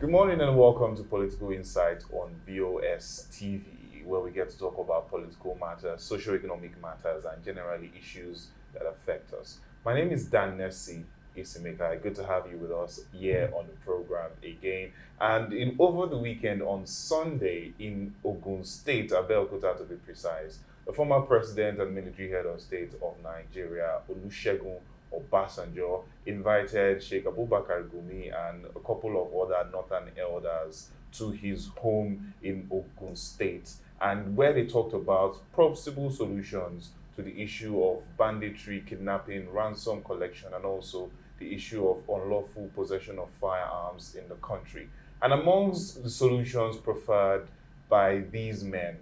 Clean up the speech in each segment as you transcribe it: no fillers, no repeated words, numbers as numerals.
Good morning and welcome to Political Insight on Vos Tv, where we get to talk about political matters, socio-economic matters, and generally issues that affect us. My name is Dan Nessie Isimeka. Good to have you with us here on the program again. And over the weekend on Sunday in Ogun State, Abeokuta to be precise, the former president and military head of state of Nigeria, Olusegun Obasanjo, invited Sheikh Abubakar Gumi and a couple of other northern elders to his home in Ogun State, and where they talked about possible solutions to the issue of banditry, kidnapping, ransom collection, and also the issue of unlawful possession of firearms in the country. And amongst the solutions preferred by these men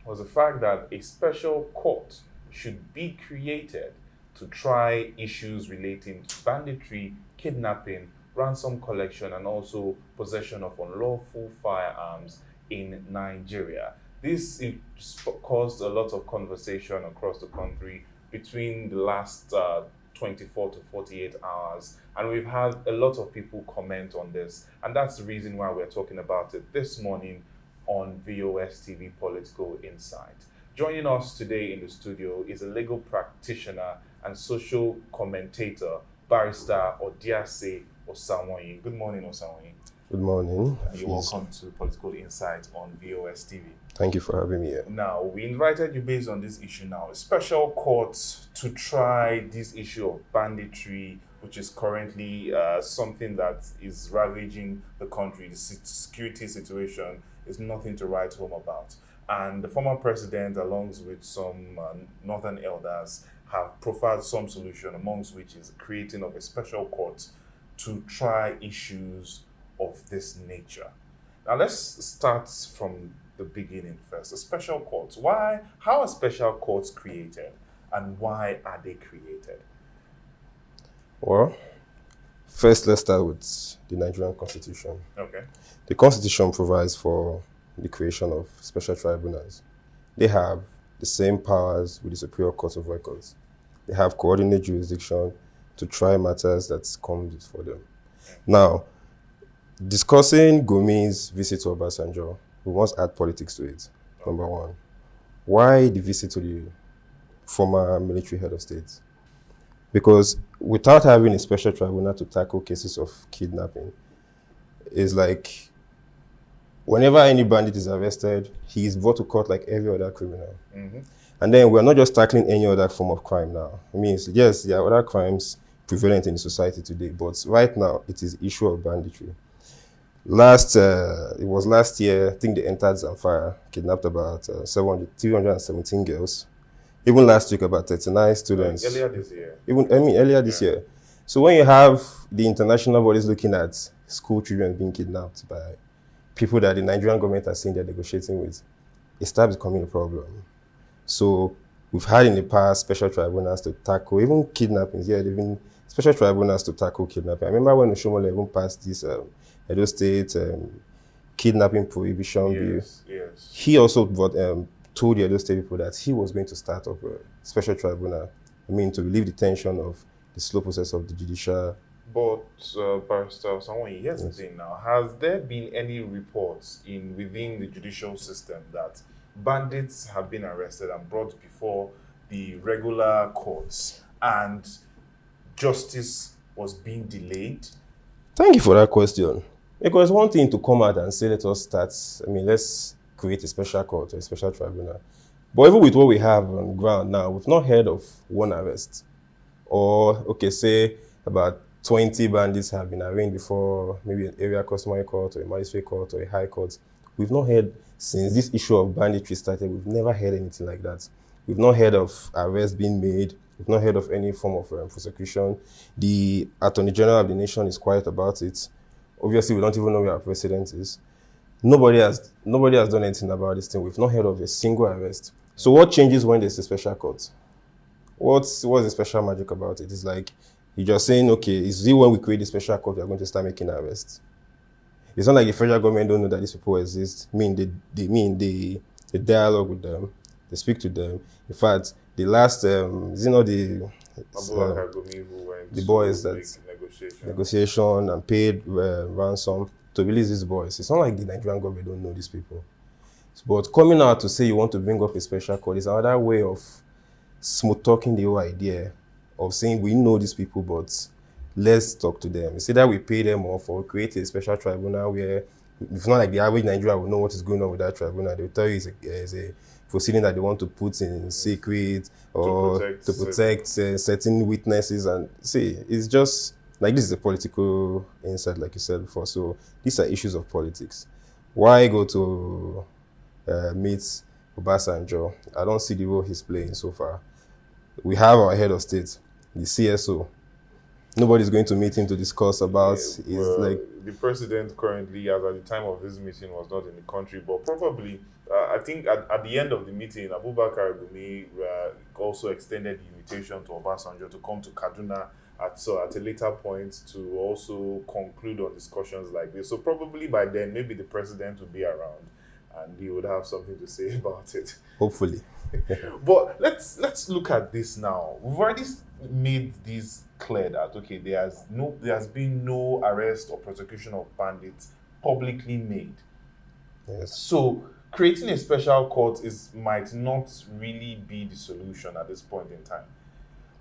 was the fact that a special court should be created to try issues relating to banditry, kidnapping, ransom collection, and also possession of unlawful firearms in Nigeria. This caused a lot of conversation across the country between the last 24 to 48 hours, and we've had a lot of people comment on this, and that's the reason why we're talking about it this morning on VOS TV Political Insight. Joining us today in the studio is a legal practitioner and social commentator, Barrister Odiase Osawoyin. Good morning, Osawoyin. Good morning. You're welcome to Political Insight on VOS TV. Thank you for having me here. Now, we invited you based on this issue now, a special court to try this issue of banditry, which is currently something that is ravaging the country. The security situation is nothing to write home about. And the former president, along with some northern elders, have profiled some solution, amongst which is creating of a special court to try issues of this nature. Now let's start from the beginning first. A special court. How are special courts created, and why are they created? Well, first let's start with the Nigerian Constitution. Okay. The Constitution provides for the creation of special tribunals. They have the same powers with the Superior Court of Records. They have coordinate jurisdiction to try matters that come before them. Now, discussing Gumi's visit to Obasanjo, we must add politics to it. Number one, why the visit to the former military head of state? Because without having a special tribunal to tackle cases of kidnapping, it's like whenever any bandit is arrested, he is brought to court like every other criminal. Mm-hmm. And then we're not just tackling any other form of crime now. I mean, yes, there are other crimes prevalent in society today, but right now it is the issue of banditry. It was last year, I think they entered Zamfara, kidnapped about 317 girls. Even last week, about 39 students. Earlier this year. Earlier this year. So when you have the international bodies looking at school children being kidnapped by people that the Nigerian government are saying they're negotiating with, it starts becoming a problem. So we've had in the past special tribunals to tackle even kidnappings. Yeah, they've been special tribunals to tackle kidnapping. I remember when Oshomole even passed this Edo State kidnapping prohibition bill. Yes. He also told the Edo State people that he was going to start up a special tribunal. To relieve the tension of the slow process of the judicial. But Barrister Osawoyin, here's the thing now. Has there been any reports within the judicial system that bandits have been arrested and brought before the regular courts and justice was being delayed? Thank you for that question. Because one thing to come out and say, let's create a special court or a special tribunal. But even with what we have on ground now, we've not heard of one arrest. Or, say about 20 bandits have been arraigned before maybe an area customary court or a magistrate court or a high court. We've not heard, since this issue of banditry started, we've never heard anything like that. We've not heard of arrests being made. We've not heard of any form of prosecution. The Attorney General of the nation is quiet about it. Obviously, we don't even know where our president is. Nobody has done anything about this thing. We've not heard of a single arrest. So what changes when there's a special court? What's the special magic about it? It's like you're just saying, okay, is it when we create the special court we're going to start making arrests? It's not like the federal government don't know that these people exist. They dialogue with them, they speak to them. In fact, the last, the boys that negotiation and paid ransom. to release these boys. It's not like the Nigerian government don't know these people. But coming out to say you want to bring up a special court is another way of smooth talking the whole idea of saying we know these people, but let's talk to them. It's either we pay them off or create a special tribunal where it's not like the average Nigerian will know what is going on with that tribunal. They'll tell you it's a proceeding that they want to put in secret or to protect certain witnesses. And see, it's just like this is a political insight, like you said before. So these are issues of politics. Why go to meet Obasanjo? I don't see the role he's playing so far. We have our head of state, the CSO. Nobody's going to meet him to discuss about the president currently, as at the time of this meeting, was not in the country, but probably I think at the end of the meeting, Abubakar Gumi also extended the invitation to Obasanjo to come to Kaduna at a later point to also conclude on discussions like this. So probably by then, maybe the president will be around and he would have something to say about it. Hopefully. But let's look at this now. We've already made this clear that okay, there has been no arrest or prosecution of bandits publicly made. Yes. So creating a special court might not really be the solution at this point in time.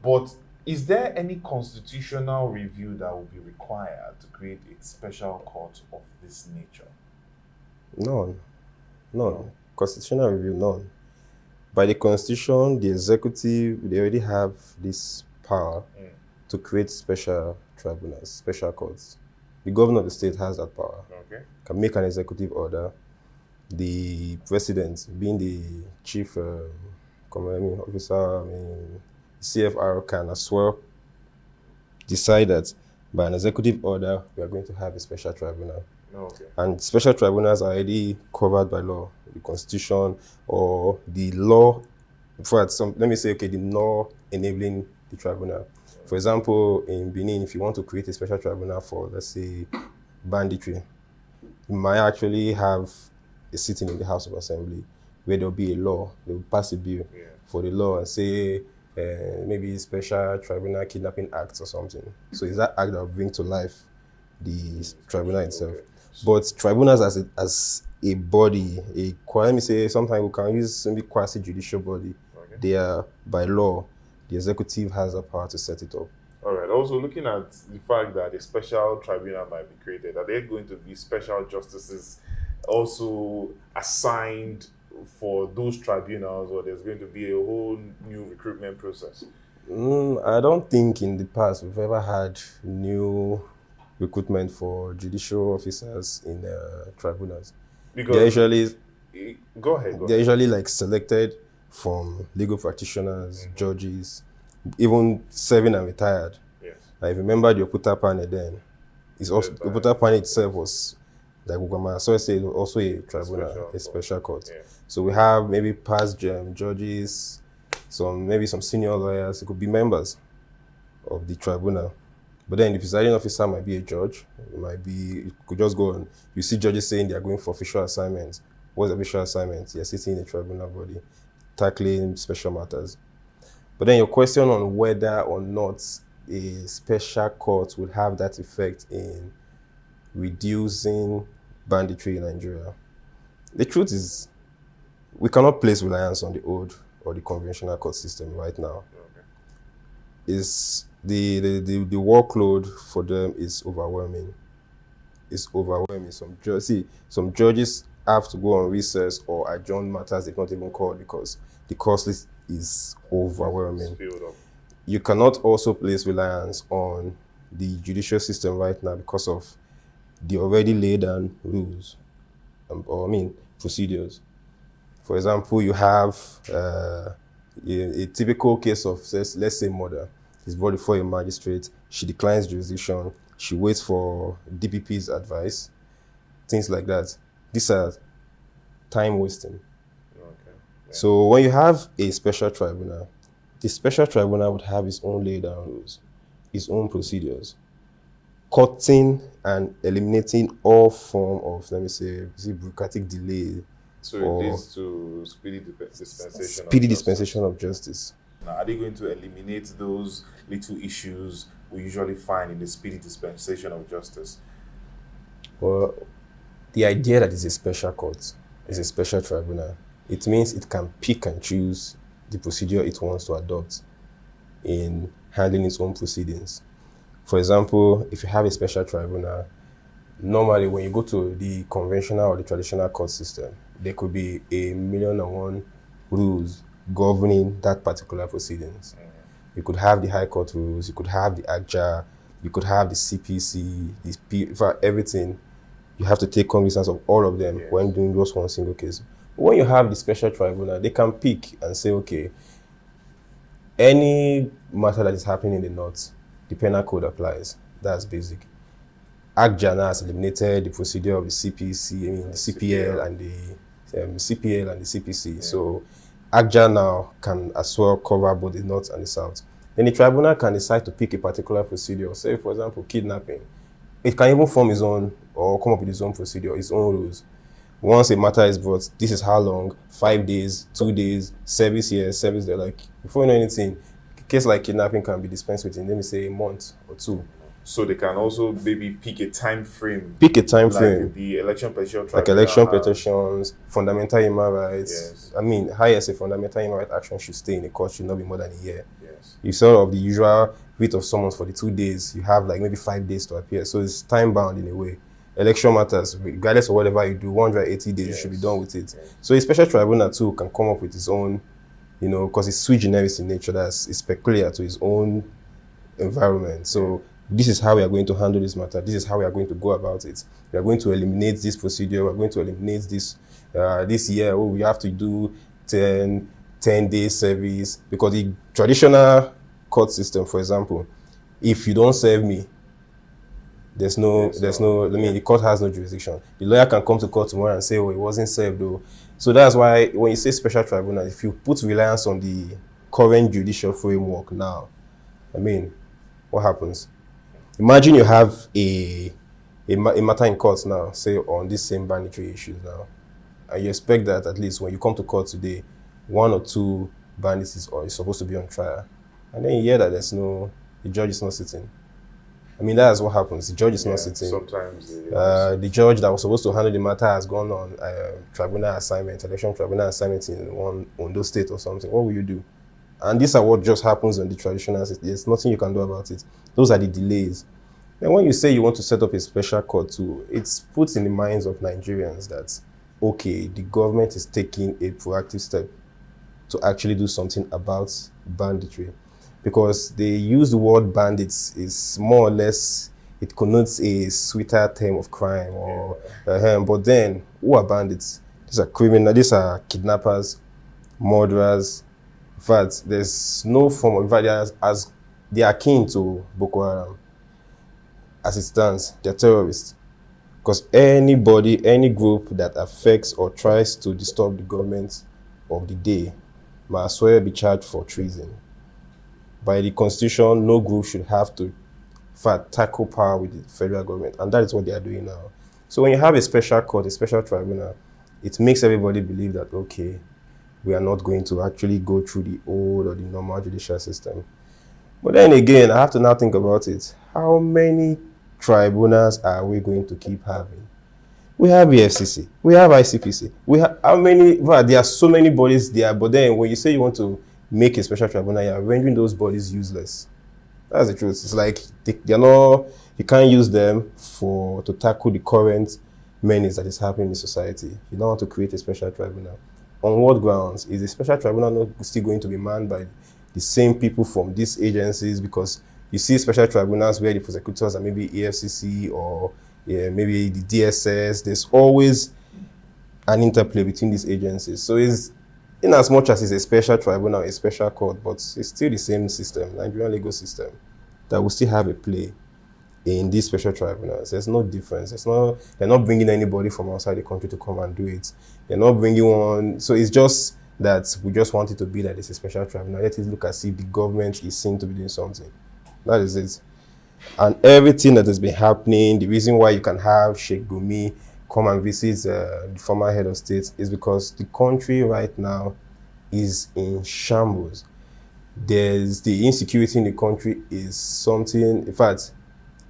But is there any constitutional review that will be required to create a special court of this nature? None. Constitutional review, none. By the Constitution, the executive, they already have this power to create special tribunals, special courts. The governor of the state has that power. Okay. Can make an executive order. The president, being the chief commanding officer, CFR, can as well decide that by an executive order, we are going to have a special tribunal. Okay. And special tribunals are already covered by law, the Constitution, or the law. The law enabling the tribunal. For example, in Benin, if you want to create a special tribunal for, let's say, banditry, you might actually have a sitting in the House of Assembly where there'll be a law. They'll pass a bill for the law and say maybe Special Tribunal Kidnapping Act or something. So it's that act that will bring to life the tribunal itself. Okay. But tribunals as a body, let me say, sometimes we can use maybe quasi-judicial body. Okay. They are, by law, the executive has the power to set it up. All right. Also, looking at the fact that a special tribunal might be created, are there going to be special justices also assigned for those tribunals, or there's going to be a whole new recruitment process? I don't think in the past we've ever had new recruitment for judicial officers in tribunals. Because they're usually they're usually selected from legal practitioners, judges, even serving and retired. Yes. I remember the Oputa panel then. The Oputa panel itself was so I say also a tribunal, a special court. Yeah. So we have maybe past judges, some senior lawyers. It could be members of the tribunal. But then the presiding officer might be a judge. It could just go on. You see judges saying they are going for official assignments. What's official assignment? You're sitting in a tribunal body, tackling special matters. But then your question on whether or not a special court would have that effect in reducing banditry in Nigeria. The truth is, we cannot place reliance on the old or the conventional court system right now. Okay. The workload for them is overwhelming. It's overwhelming. Some judges have to go on recess or adjourn matters they've not even called because the cost list is overwhelming. You cannot also place reliance on the judicial system right now because of the already laid down rules, procedures. For example, you have a typical case of, let's say, murder. Is brought before a magistrate. She declines jurisdiction. She waits for DPP's advice. Things like that. These are time wasting. Okay. Yeah. So when you have a special tribunal, the special tribunal would have its own laid down rules, its own procedures, cutting and eliminating all form of, bureaucratic delay. So it leads to speedy dispensation of justice. Now, are they going to eliminate those little issues we usually find in the speedy dispensation of justice? Well, the idea that it's a special court, is a special tribunal, it means it can pick and choose the procedure it wants to adopt in handling its own proceedings. For example, if you have a special tribunal, normally when you go to the conventional or the traditional court system, there could be a million and one rules governing that particular proceedings. You could have the High Court rules, you could have the ACJA, you could have the CPC, for everything. You have to take cognizance of all of them when doing just one single case. But when you have the special tribunal, they can pick and say, okay, any matter that is happening in the north, the penal code applies. That's basic. ACJA now has eliminated the procedure of the CPC, I mean the CPL and the CPL and the CPC. So ACJA now can as well cover both the north and the south. Then the tribunal can decide to pick a particular procedure. Say, for example, kidnapping. It can even form its own or come up with its own procedure, its own rules. Once a matter is brought, this is how long, 5 days, 2 days, service here, service there. Like, before you know anything, a case like kidnapping can be dispensed with in, let me say, a month or two. So they can also maybe pick a time frame. Pick a time like frame. The election petition. Like election petitions, fundamental human rights. Yes. I mean, highest a fundamental human rights action should stay in the court should not be more than a year. Yes. You sort of the usual writ of summons for the 2 days, you have like maybe 5 days to appear. So it's time bound in a way. Election matters, regardless of whatever you do, 180 days you should be done with it. Yes. So a special tribunal too can come up with its own, you know, because it's sui generis in nature, it's peculiar to its own environment. So this is how we are going to handle this matter. This is how we are going to go about it. We are going to eliminate this procedure. We are going to eliminate this year. Oh, we have to do 10 days service, because the traditional court system, for example, if you don't serve me, there's no, I mean, the court has no jurisdiction. The lawyer can come to court tomorrow and say, oh, it wasn't served though. So that's why when you say special tribunal, if you put reliance on the current judicial framework now, I mean, what happens? Imagine you have a matter in court now, say on this same banditry issues now, and you expect that at least when you come to court today, 1 or 2 bandits is supposed to be on trial, and then you hear that the judge is not sitting. I mean, that's what happens. The judge is not sitting. Sometimes the judge that was supposed to handle the matter has gone on tribunal assignment, election tribunal assignment in one Ondo state or something. What will you do? And this is what just happens on the traditional system. There's nothing you can do about it. Those are the delays. And when you say you want to set up a special court too, it's put in the minds of Nigerians that, okay, the government is taking a proactive step to actually do something about banditry. Because they use the word bandits is more or less, it connotes a sweeter term of crime. But then, who are bandits? These are criminals, these are kidnappers, murderers. In fact, there's no form of, in fact, they are akin to Boko Haram. As it stands, they're terrorists. Because anybody, any group that affects or tries to disturb the government of the day might as well be charged for treason. By the constitution, no group should have to tackle power with the federal government. And that is what they are doing now. So when you have a special court, a special tribunal, it makes everybody believe that, okay, we are not going to actually go through the old or the normal judicial system. But then again, I have to now think about it. How many tribunals are we going to keep having? We have EFCC, we have ICPC, we have how many? Well, there are so many bodies there, but then when you say you want to make a special tribunal, you're rendering those bodies useless. That's the truth. It's like they're not, you can't use them to tackle the current menace that is happening in society. You don't want to create a special tribunal. On what grounds? Is the special tribunal not still going to be manned by the same people from these agencies? Because you see special tribunals where the prosecutors are maybe EFCC or maybe the DSS. There's always an interplay between these agencies. So it's, in as much as it's a special tribunal, a special court, but it's still the same system, Nigerian legal system, that will still have a play in these special tribunals. There's no difference. They're not bringing anybody from outside the country to come and do it. They're not bringing one. So it's just that we just want it to be that it's a special tribunal. Let it look as if the government is seen to be doing something. That is it. And everything that has been happening, the reason why you can have Sheikh Gumi come and visit the former head of state is because the country right now is in shambles. There's the insecurity in the country is something, in fact,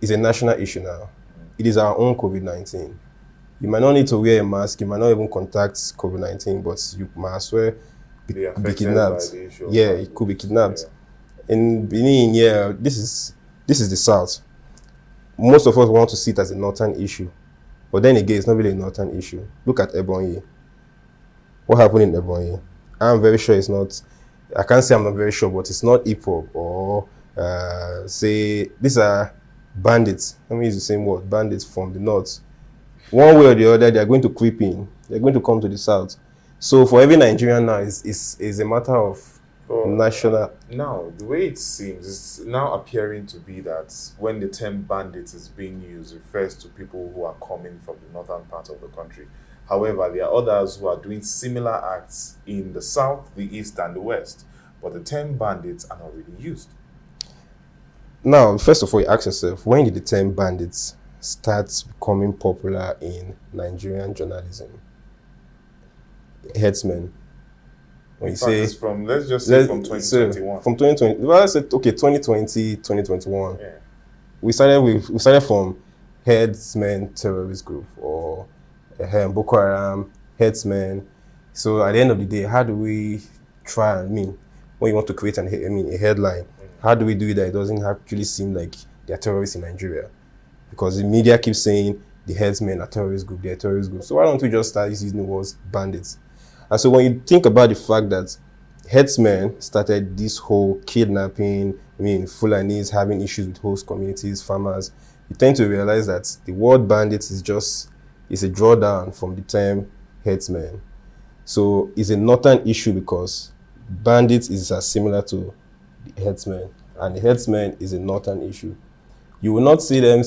it's a national issue now. it is our own COVID-19. You might not need to wear a mask, you might not even contact COVID-19, but you might as well be kidnapped. Yeah, it could be kidnapped. Yeah. In Benin, yeah, this is the South. Most of us want to see it as a northern issue. But then again, it's not really a northern issue. Look at Ebonyi. What happened in Ebonyi? I'm very sure it's not, I can't say I'm not very sure, but it's not hip-hop or say, these are bandits. Let me use the same word, bandits from the north. One way or the other, they're going to creep in. They're going to come to the south. So for every Nigerian now, is a matter of national. Now, the way it seems, it's now appearing to be that when the term bandits is being used, it refers to people who are coming from the northern part of the country. However, there are others who are doing similar acts in the south, the east, and the west. But the term bandits are not really used. Now, first of all, you ask yourself, when did the term bandits start becoming popular in Nigerian journalism? Headsmen. When you say from, let's just say from 2021. From 2020, well, let's say, okay, 2020, 2021. Yeah. We started from Headsmen Terrorist Group or Boko Haram, Headsmen. So at the end of the day, how do we try, when you want to create a headline, how do we do it that it doesn't actually seem like they're terrorists in Nigeria? Because the media keeps saying the headsmen are terrorist group, they're terrorist group. So why don't we just start using the words bandits? And so when you think about the fact that headsmen started this whole kidnapping, Fulanis having issues with host communities, farmers, you tend to realize that the word bandits is a drawdown from the term headsmen. So it's a northern issue because bandits is as similar to the headsmen, and the headsmen is a northern issue. You will not see them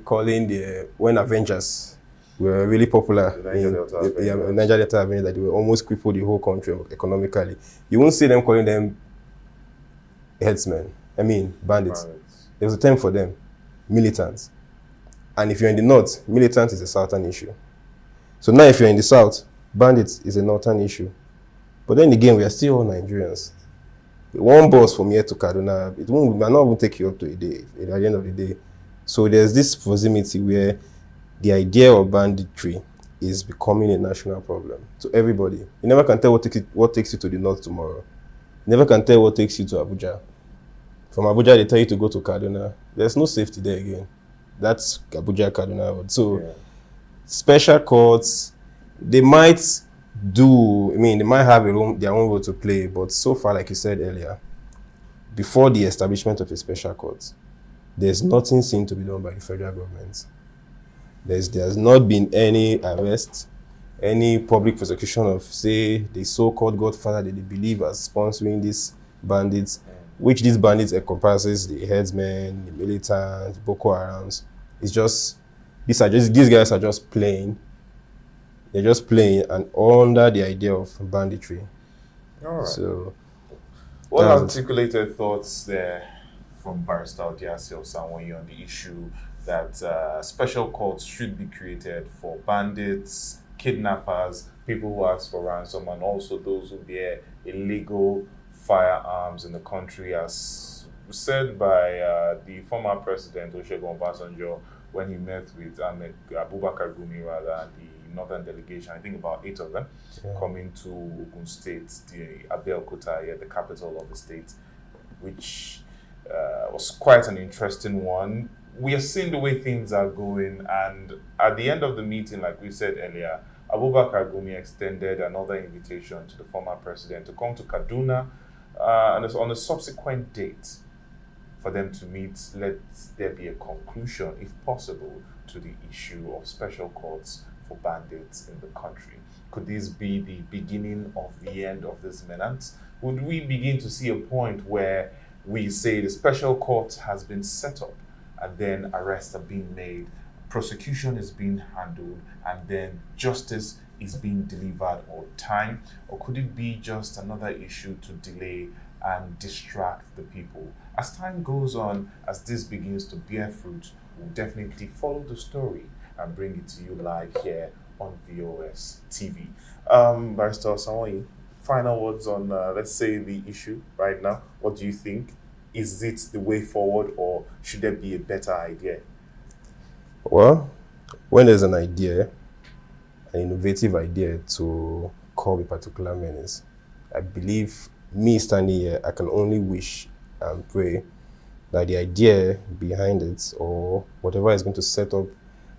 calling when Avengers were really popular in Niger Delta Avengers, that they were almost crippled the whole country economically. You won't see them calling them headsmen. Bandits. There's a term for them, militants. And if you're in the north, militant is a southern issue. So now if you're in the south, bandits is a northern issue. But then again, we are still all Nigerians. One bus from here to Kaduna, it might not even take you up to a day at the end of the day. So there's this proximity where the idea of banditry is becoming a national problem to everybody. You never can tell what takes you to the north tomorrow. You never can tell what takes you to Abuja. From Abuja, they tell you to go to Kaduna. There's no safety there again. That's Abuja, Kaduna Road. So special courts, they might they might have their own role to play, but so far, like you said earlier, before the establishment of a special court, there's nothing seen to be done by the federal government. There's not been any arrest, any public prosecution of, say, the so-called godfather that they believe as sponsoring these bandits, which these bandits encompasses the headsmen, the militants, Boko Harams. It's just, these guys are just playing. They're just playing and under the idea of banditry. All right. So, well articulated thoughts there from Barrister Odiasi Osanwoye on the issue that special courts should be created for bandits, kidnappers, people who ask for ransom, and also those who bear illegal firearms in the country, as said by the former president Olusegun Obasanjo when he met with Abubakar Gumi, the northern delegation, I think about 8 of them, coming to Ogun State, the Abeokuta, the capital of the state, which was quite an interesting one. We are seeing the way things are going, and at the end of the meeting, like we said earlier, Abubakar Gumi extended another invitation to the former president to come to Kaduna and on a subsequent date for them to meet. Let there be a conclusion, if possible, to the issue of special courts for bandits in the country. Could this be the beginning of the end of this menace? Would we begin to see a point where we say the special court has been set up and then arrests are being made, prosecution is being handled, and then justice is being delivered on time? Or could it be just another issue to delay and distract the people? As time goes on, as this begins to bear fruit, we'll definitely follow the story and bring it to you live here on VOS TV. Barrister Osanwoye, final words on, let's say, the issue right now. What do you think? Is it the way forward, or should there be a better idea? Well, when there's an idea, an innovative idea to curb a particular menace, I believe me standing here, I can only wish and pray that the idea behind it or whatever is going to set up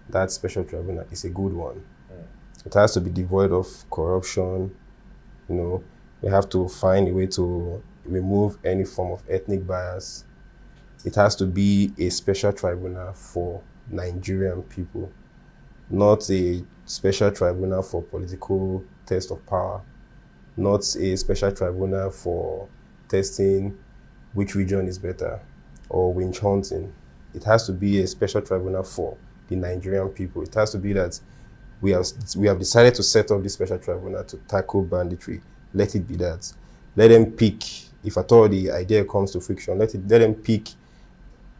that special tribunal is a good one. It has to be devoid of corruption. You know, we have to find a way to remove any form of ethnic bias. It has to be a special tribunal for Nigerian people, not a special tribunal for political test of power, not a special tribunal for testing which region is better or witch hunting. It has to be a special tribunal for the Nigerian people. It has to be that we have decided to set up this special tribunal to tackle banditry. Let it be that. Let them pick, if at all the idea comes to friction, let them pick,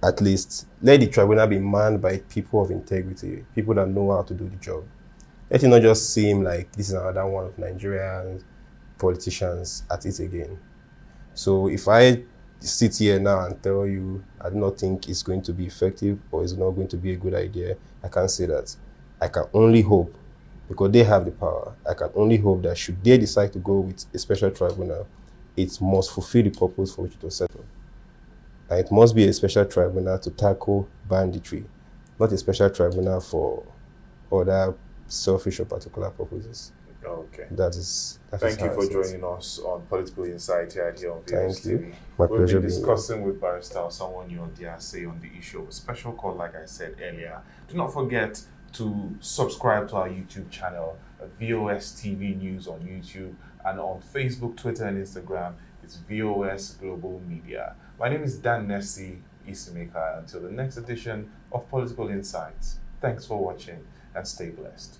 at least let the tribunal be manned by people of integrity, people that know how to do the job. Let it not just seem like this is another one of Nigerian politicians at it again. So if I sit here now and tell you I do not think it's going to be effective or it's not going to be a good idea, I can't say that. I can only hope, because they have the power, I can only hope that should they decide to go with a special tribunal, it must fulfill the purpose for which it was set up. And it must be a special tribunal to tackle banditry, not a special tribunal for other selfish or particular purposes. Okay. Thank you for joining us on Political Insight here on Vos Thank you. TV. My We've pleasure been being discussing with Barrister someone you say on the issue of a special call, like I said earlier. Do not forget to subscribe to our YouTube channel, Vos TV News on YouTube, and on Facebook, Twitter, and Instagram. It's VOS Global Media. My name is Dan Nessie Isimeka. Until the next edition of Political Insights, thanks for watching and stay blessed.